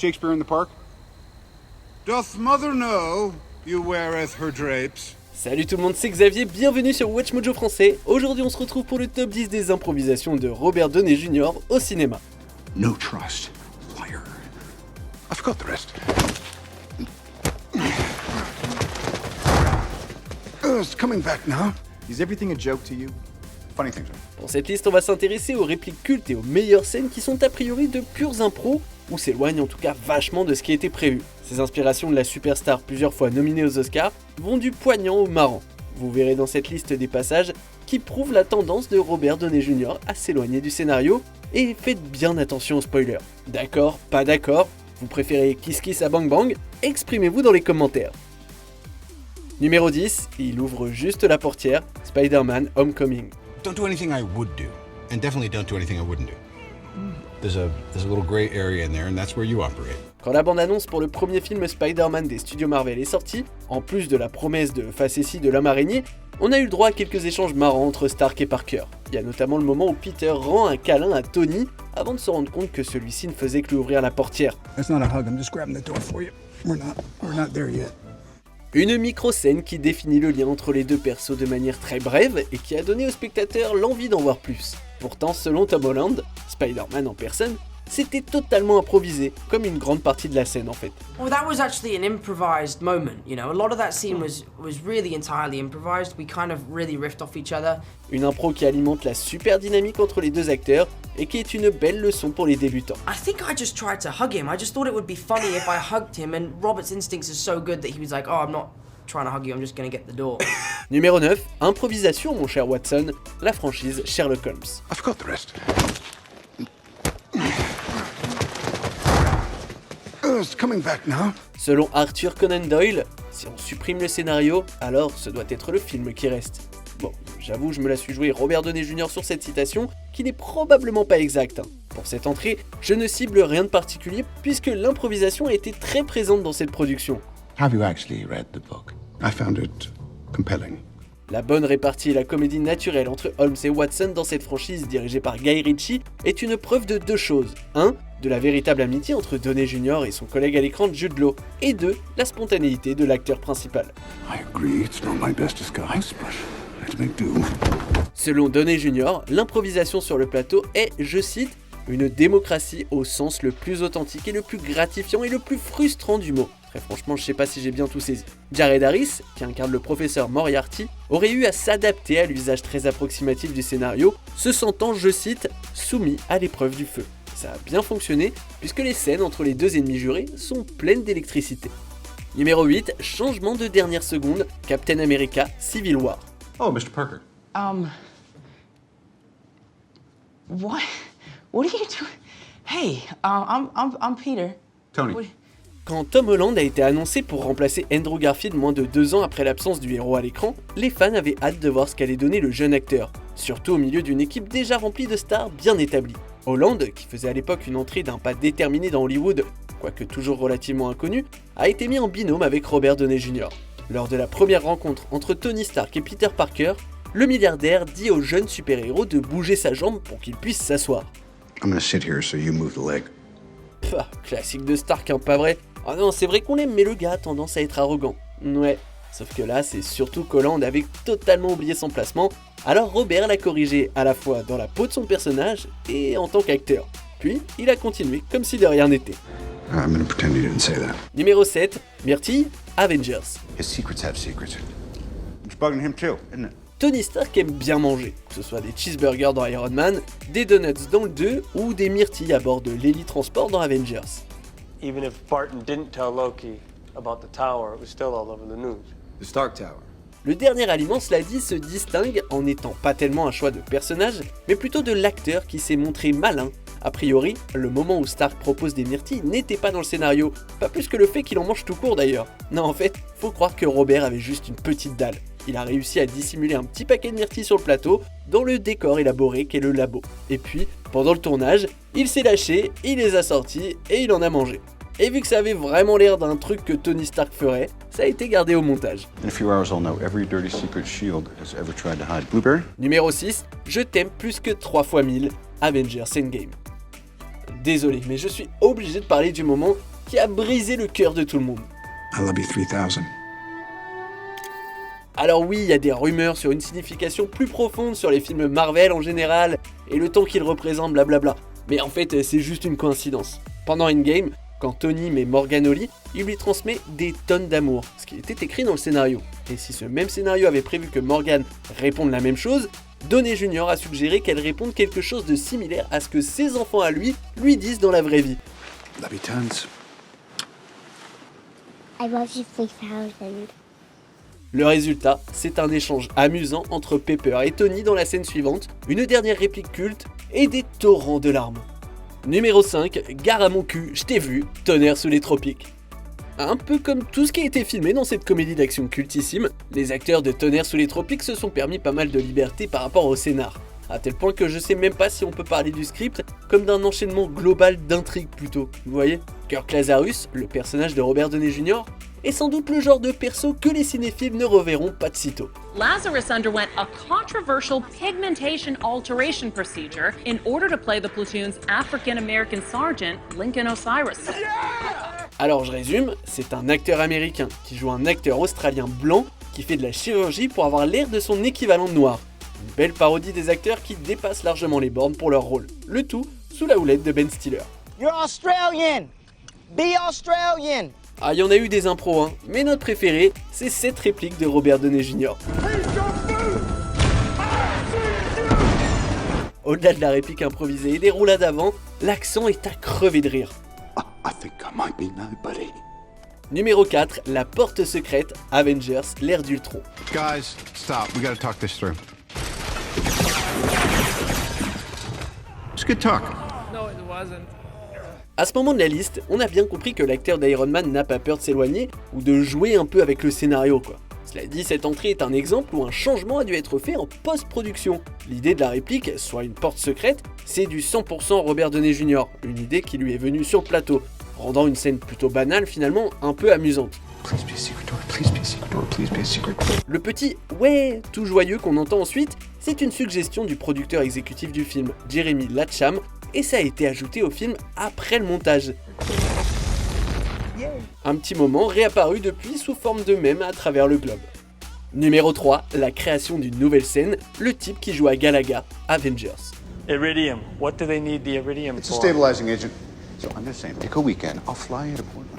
Shakespeare in the Park? Doth mother know you weareth her drapes? Salut tout le monde, c'est Xavier, bienvenue sur WatchMojo Français. Aujourd'hui on se retrouve pour le top 10 des improvisations de Robert Downey Jr. au cinéma. No trust. Liar. I forgot the rest. It's coming back now. Is everything a joke to you? Funny things. Pour cette liste, on va s'intéresser aux répliques cultes et aux meilleures scènes qui sont a priori de pures impros, ou s'éloignent en tout cas vachement de ce qui était prévu. Ces inspirations de la superstar plusieurs fois nominée aux Oscars vont du poignant au marrant. Vous verrez dans cette liste des passages qui prouvent la tendance de Robert Downey Jr. à s'éloigner du scénario, et faites bien attention aux spoilers. D'accord, pas d'accord, vous préférez quis à bang bang? Exprimez-vous dans les commentaires. Numéro 10, il ouvre juste la portière, Spider-Man Homecoming. Don't do anything I would do, and definitely don't do anything I wouldn't do. There's a little gray area in there, and that's where you operate. Quand la bande-annonce pour le premier film Spider-Man des studios Marvel est sortie, en plus de la promesse de facétie de l'homme araignée, on a eu le droit à quelques échanges marrants entre Stark et Parker. Il y a notamment le moment où Peter rend un câlin à Tony avant de se rendre compte que celui-ci ne faisait que lui ouvrir la portière. That's not a hug, I'm just grabbing the door for you. We're not there yet. Une micro-scène qui définit le lien entre les deux persos de manière très brève et qui a donné aux spectateurs l'envie d'en voir plus. Pourtant, selon Tom Holland, Spider-Man en personne, c'était totalement improvisé, comme une grande partie de la scène en fait. Well, that was actually an improvised moment, you know. A lot of that scene was really entirely improvised. We kind of really riffed off each other. Une impro qui alimente la super dynamique entre les deux acteurs et qui est une belle leçon pour les débutants. I think I just tried to hug him. I just thought it would be funny if I hugged him, and Robert's instincts are so good that he was like, "Oh, I'm not trying to hug you, I'm just gonna get the door." Numéro 9, improvisation mon cher Watson, la franchise Sherlock Holmes. I forgot the rest. It's coming back now. Selon Arthur Conan Doyle, si on supprime le scénario, alors ce doit être le film qui reste. Bon, j'avoue, je me la suis joué Robert Downey Jr. sur cette citation, qui n'est probablement pas exacte. Pour cette entrée, je ne cible rien de particulier, puisque l'improvisation a été très présente dans cette production. Have you actually read the book? I found it compelling. La bonne répartie et la comédie naturelle entre Holmes et Watson dans cette franchise dirigée par Guy Ritchie est une preuve de deux choses. 1. De la véritable amitié entre Downey Jr. et son collègue à l'écran Jude Law. Et 2. La spontanéité de l'acteur principal. I agree, it's not my best disguise, but let's make do. Selon Downey Jr., l'improvisation sur le plateau est, je cite, une démocratie au sens le plus authentique et le plus gratifiant et le plus frustrant du mot. Très franchement, je sais pas si j'ai bien tout saisi. Jared Harris, qui incarne le professeur Moriarty, aurait eu à s'adapter à l'usage très approximatif du scénario, se sentant, je cite, soumis à l'épreuve du feu. Ça a bien fonctionné, puisque les scènes entre les deux ennemis jurés sont pleines d'électricité. Numéro 8, changement de dernière seconde, Captain America Civil War. Oh, Mr. Parker. What are you doing? Hey, I'm Peter. Tony. Quand Tom Holland a été annoncé pour remplacer Andrew Garfield moins de 2 ans après l'absence du héros à l'écran, les fans avaient hâte de voir ce qu'allait donner le jeune acteur, surtout au milieu d'une équipe déjà remplie de stars bien établies. Holland, qui faisait à l'époque une entrée d'un pas déterminé dans Hollywood, quoique toujours relativement inconnu, a été mis en binôme avec Robert Downey Jr. Lors de la première rencontre entre Tony Stark et Peter Parker, le milliardaire dit au jeune super-héros de bouger sa jambe pour qu'il puisse s'asseoir. I'm gonna sit here so you move the leg. Pah, classique de Stark, hein, pas vrai? Ah non, c'est vrai qu'on l'aime, mais le gars a tendance à être arrogant. Ouais, sauf que là, c'est surtout qu'Holland avait totalement oublié son placement, alors Robert l'a corrigé à la fois dans la peau de son personnage et en tant qu'acteur. Puis, il a continué comme si de rien n'était. I'm gonna pretend you didn't say that. Numéro 7, Myrtille, Avengers. His secrets have secrets. It's bugging him too, isn't it? Tony Stark aime bien manger, que ce soit des cheeseburgers dans Iron Man, des donuts dans le 2 ou des myrtilles à bord de l'héli-transport dans Avengers. Even if Barton didn't tell Loki about the tower, it was still all over the news. The Stark Tower. Le dernier aliment, cela dit, se distingue en n'étant pas tellement un choix de personnage, mais plutôt de l'acteur qui s'est montré malin. A priori, le moment où Stark propose des myrtilles n'était pas dans le scénario, pas plus que le fait qu'il en mange tout court d'ailleurs. Non, en fait, faut croire que Robert avait juste une petite dalle. Il a réussi à dissimuler un petit paquet de myrtilles sur le plateau, dans le décor élaboré qu'est le labo. Et puis, pendant le tournage, il s'est lâché, il les a sortis et il en a mangé. Et vu que ça avait vraiment l'air d'un truc que Tony Stark ferait, ça a été gardé au montage. In a few hours, I'll know every dirty secret S.H.I.E.L.D. has ever tried to hide. Blueberry? Numéro 6, je t'aime plus que 3 fois 1000, Avengers Endgame. Désolé, mais je suis obligé de parler du moment qui a brisé le cœur de tout le monde. I love you 3000. Alors oui, il y a des rumeurs sur une signification plus profonde sur les films Marvel en général, et le temps qu'ils représentent, blablabla. Mais en fait, c'est juste une coïncidence. Pendant Endgame, quand Tony met Morgan au lit, il lui transmet des tonnes d'amour, ce qui était écrit dans le scénario. Et si ce même scénario avait prévu que Morgan réponde la même chose, Downey Jr. a suggéré qu'elle réponde quelque chose de similaire à ce que ses enfants à lui disent dans la vraie vie. Love you tons. I love you 3000. Le résultat, c'est un échange amusant entre Pepper et Tony dans la scène suivante, une dernière réplique culte et des torrents de larmes. Numéro 5, gare à mon cul, je t'ai vu, Tonnerre sous les tropiques. Un peu comme tout ce qui a été filmé dans cette comédie d'action cultissime, les acteurs de Tonnerre sous les tropiques se sont permis pas mal de liberté par rapport au scénar. À tel point que je sais même pas si on peut parler du script comme d'un enchaînement global d'intrigues plutôt, vous voyez. Kirk Lazarus, le personnage de Robert Downey Jr., est sans doute le genre de perso que les cinéphiles ne reverront pas de sitôt. Lazarus underwent a controversial pigmentation alteration procedure in order to play the platoon's African-American sergeant, Lincoln Osiris. Alors je résume, c'est un acteur américain qui joue un acteur australien blanc qui fait de la chirurgie pour avoir l'air de son équivalent noir. Une belle parodie des acteurs qui dépassent largement les bornes pour leur rôle. Le tout sous la houlette de Ben Stiller. You're Australian! Be Australian! Ah, il y en a eu des impros, hein, mais notre préféré, c'est cette réplique de Robert Downey Jr. Au-delà de la réplique improvisée et des roulades avant, l'accent est à crever de rire. I think I might be nobody. Numéro 4, la porte secrète, Avengers, l'ère d'Ultron. Guys, stop. We gotta talk this through. It's good talk. No, it wasn't. À ce moment de la liste, on a bien compris que l'acteur d'Iron Man n'a pas peur de s'éloigner ou de jouer un peu avec le scénario quoi. Cela dit, cette entrée est un exemple où un changement a dû être fait en post-production. L'idée de la réplique, soit une porte secrète, c'est du 100% Robert Downey Jr., une idée qui lui est venue sur le plateau, rendant une scène plutôt banale finalement un peu amusante. Please be a secret door, please be a secret door, please be a secret door. Le petit « ouais » tout joyeux qu'on entend ensuite, c'est une suggestion du producteur exécutif du film, Jeremy Latcham, et ça a été ajouté au film après le montage. Un petit moment réapparu depuis sous forme de mème à travers le globe. Numéro 3, la création d'une nouvelle scène, le type qui joue à Galaga, Avengers. Iridium. What do they need the iridium It's a for? stabilizing agent. So I'm just saying, pick a weekend. I'll fly you to Portland.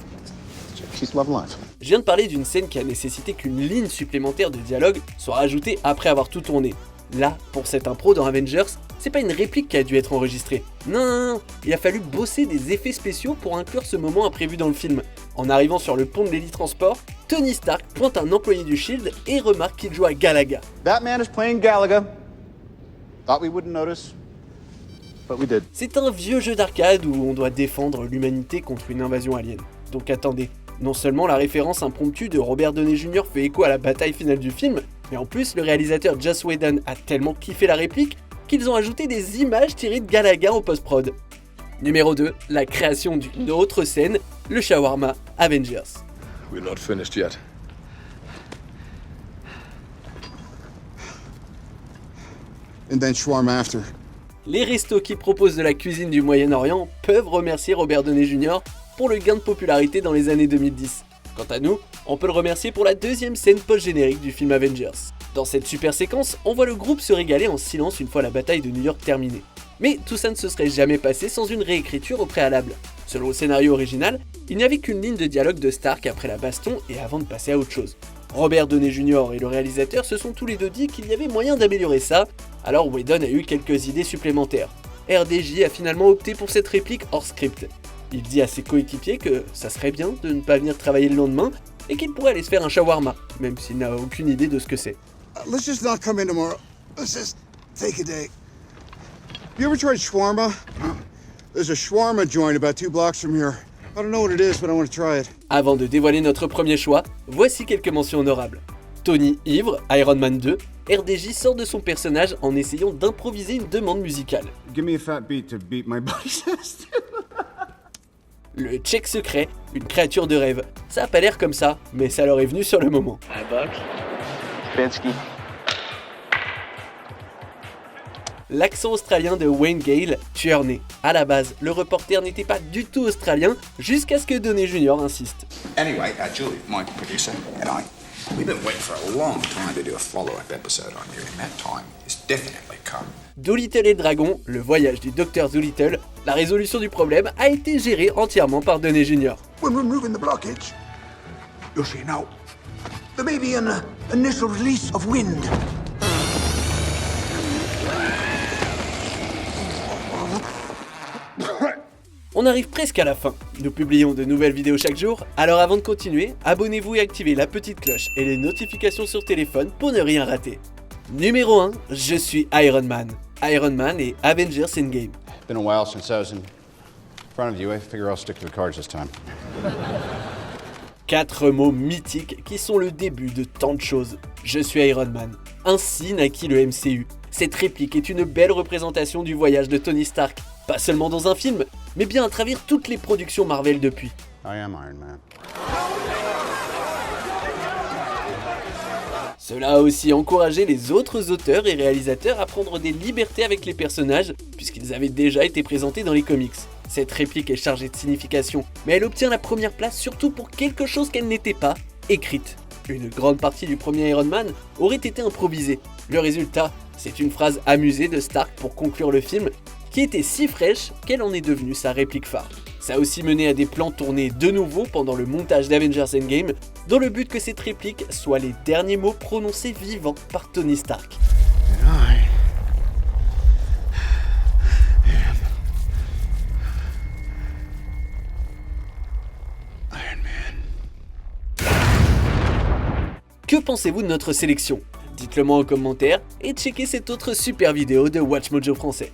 She's love life. Je viens de parler d'une scène qui a nécessité qu'une ligne supplémentaire de dialogue soit rajoutée après avoir tout tourné. Là, pour cette impro dans Avengers, c'est pas une réplique qui a dû être enregistrée. Non, il a fallu bosser des effets spéciaux pour inclure ce moment imprévu dans le film. En arrivant sur le pont de l'hélitransport, Tony Stark pointe un employé du Shield et remarque qu'il joue à Galaga. That man is playing Galaga. Thought we wouldn't notice, but we did. C'est un vieux jeu d'arcade où on doit défendre l'humanité contre une invasion alien. Donc attendez, non seulement la référence impromptue de Robert Downey Jr. fait écho à la bataille finale du film, mais en plus le réalisateur Joss Whedon a tellement kiffé la réplique qu'ils ont ajouté des images tirées de Galaga en post-prod. Numéro 2, la création d'une autre scène, le shawarma Avengers. We're not finished yet. And then shawarma after. Les restos qui proposent de la cuisine du Moyen-Orient peuvent remercier Robert Downey Jr. pour le gain de popularité dans les années 2010. Quant à nous, on peut le remercier pour la deuxième scène post-générique du film Avengers. Dans cette super séquence, on voit le groupe se régaler en silence une fois la bataille de New York terminée. Mais tout ça ne se serait jamais passé sans une réécriture au préalable. Selon le scénario original, il n'y avait qu'une ligne de dialogue de Stark après la baston et avant de passer à autre chose. Robert Downey Jr. et le réalisateur se sont tous les deux dit qu'il y avait moyen d'améliorer ça, alors Whedon a eu quelques idées supplémentaires. RDJ a finalement opté pour cette réplique hors script. Il dit à ses coéquipiers que ça serait bien de ne pas venir travailler le lendemain et qu'il pourrait aller se faire un shawarma, même s'il n'a aucune idée de ce que c'est. Let's just not come in tomorrow. Let's just take a day. You ever tried shawarma? There's a shawarma joint about 2 blocks from here. I don't know what it is, but I want to try it. Avant de dévoiler notre premier choix, voici quelques mentions honorables. Tony ivre, Iron Man 2, RDJ sort de son personnage en essayant d'improviser une demande musicale. Give me a fat beat to beat my biceps. Le check secret, une créature de rêve. Ça a pas l'air comme ça, mais ça leur est venu sur le moment. Hi, Buck. Binsky. L'accent australien de Wayne Gale, tueur né. À la base, le reporter n'était pas du tout australien, jusqu'à ce que Downey Jr. insiste. Anyway, Julie, my producer, and I, we've been waiting for a long time to do a follow-up episode on you, and that time is definitely come. Doolittle et le dragon, le voyage du docteur Doolittle, la résolution du problème a été gérée entièrement par Downey Jr. When removing the blockage, you'll see now, there may be an initial release of wind. On arrive presque à la fin. Nous publions de nouvelles vidéos chaque jour, alors avant de continuer, abonnez-vous et activez la petite cloche et les notifications sur téléphone pour ne rien rater. Numéro 1, je suis Iron Man. Iron Man et Avengers Endgame. Been a while since I was in front of you. I figure I'll stick to the cards this time. 4 mots mythiques qui sont le début de tant de choses. Je suis Iron Man. Ainsi naquit le MCU. Cette réplique est une belle représentation du voyage de Tony Stark. Pas seulement dans un film, mais bien à travers toutes les productions Marvel depuis. I am Iron Man. Cela a aussi encouragé les autres auteurs et réalisateurs à prendre des libertés avec les personnages, puisqu'ils avaient déjà été présentés dans les comics. Cette réplique est chargée de signification, mais elle obtient la première place surtout pour quelque chose qu'elle n'était pas, écrite. Une grande partie du premier Iron Man aurait été improvisée. Le résultat, c'est une phrase amusée de Stark pour conclure le film, qui était si fraîche qu'elle en est devenue sa réplique phare. Ça a aussi mené à des plans tournés de nouveau pendant le montage d'Avengers Endgame, dans le but que cette réplique soit les derniers mots prononcés vivants par Tony Stark. Que pensez-vous de notre sélection? Dites-le moi en commentaire et checkez cette autre super vidéo de WatchMojo français.